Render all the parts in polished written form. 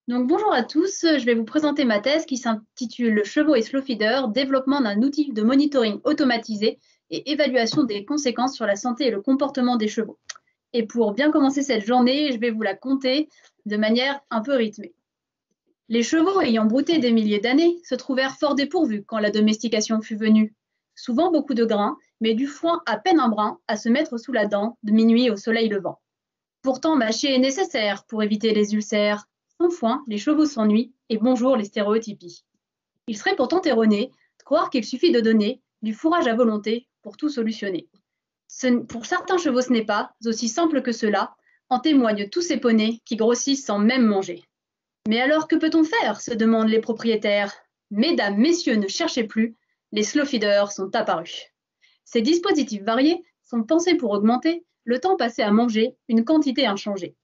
Donc, bonjour à tous, je vais vous présenter ma thèse qui s'intitule Chevaux et slow feeder, développement d'un outil de monitoring automatisé et évaluation des conséquences sur la santé et le comportement des chevaux. Et pour bien commencer cette journée, je vais vous la conter de manière un peu rythmée. Les chevaux ayant brouté des milliers d'années se trouvèrent fort dépourvus quand la domestication fut venue. Souvent beaucoup de grains, mais du foin à peine un brin à se mettre sous la dent de minuit au soleil levant. Pourtant, mâcher est nécessaire pour éviter les ulcères. Sans foin, les chevaux s'ennuient et bonjour les stéréotypies. Il serait pourtant erroné de croire qu'il suffit de donner du fourrage à volonté pour tout solutionner. Pour certains chevaux, ce n'est pas aussi simple que cela, en témoignent tous ces poneys qui grossissent sans même manger. Mais alors que peut-on faire se demandent les propriétaires. Mesdames, messieurs, ne cherchez plus, les slow feeders sont apparus. Ces dispositifs variés sont pensés pour augmenter le temps passé à manger une quantité inchangée.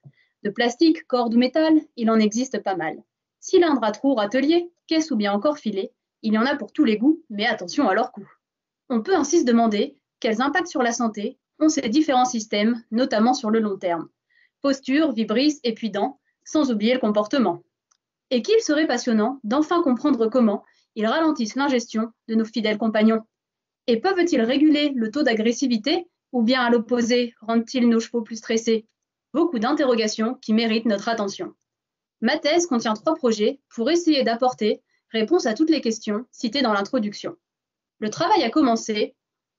De plastique, corde ou métal, il en existe pas mal. Cylindre à trous, râtelier, caisse ou bien encore filet, il y en a pour tous les goûts, mais attention à leur coût. On peut ainsi se demander quels impacts sur la santé ont ces différents systèmes, notamment sur le long terme. Posture, vibrisses et puis dents, sans oublier le comportement. Et qu'il serait passionnant d'enfin comprendre comment ils ralentissent l'ingestion de nos fidèles compagnons. Et peuvent-ils réguler le taux d'agressivité ou bien à l'opposé, rendent-ils nos chevaux plus stressés? Beaucoup d'interrogations qui méritent notre attention. Ma thèse contient 3 projets pour essayer d'apporter réponse à toutes les questions citées dans l'introduction. Le travail a commencé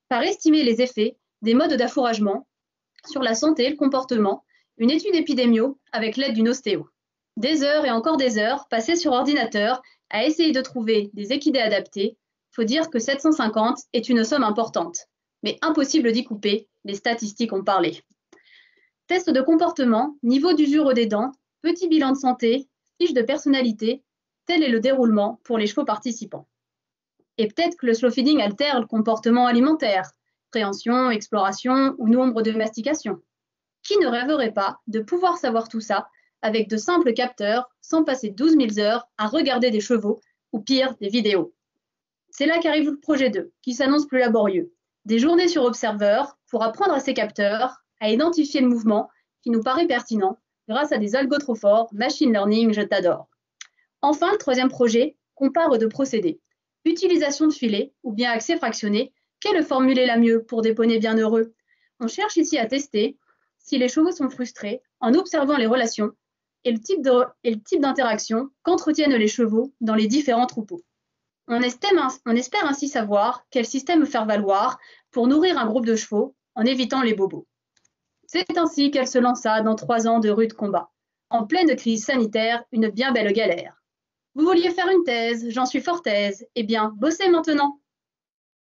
par estimer les effets des modes d'affouragement sur la santé et le comportement, une étude épidémio avec l'aide d'une ostéo. Des heures et encore des heures passées sur ordinateur à essayer de trouver des équidés adaptés. Faut dire que 750 est une somme importante, mais impossible d'y couper, les statistiques ont parlé. Test de comportement, niveau d'usure des dents, petit bilan de santé, fiche de personnalité, tel est le déroulement pour les chevaux participants. Et peut-être que le slow feeding altère le comportement alimentaire, préhension, exploration ou nombre de mastication. Qui ne rêverait pas de pouvoir savoir tout ça avec de simples capteurs sans passer 12 000 heures à regarder des chevaux ou pire, des vidéos? C'est là qu'arrive le projet 2, qui s'annonce plus laborieux. Des journées sur observeur pour apprendre à ces capteurs à identifier le mouvement qui nous paraît pertinent grâce à des algos trop forts, machine learning, je t'adore. Enfin, le 3e projet compare 2 procédés. Utilisation de filet ou bien accès fractionné, quelle formule est la mieux pour des poneys bien heureux? On cherche ici à tester si les chevaux sont frustrés en observant les relations et le type d'interaction qu'entretiennent les chevaux dans les différents troupeaux. On espère ainsi savoir quel système faire valoir pour nourrir un groupe de chevaux en évitant les bobos. C'est ainsi qu'elle se lança dans 3 ans de rudes combats. En pleine crise sanitaire, une bien belle galère. Vous vouliez faire une thèse, j'en suis fort aise. Eh bien, bossez maintenant.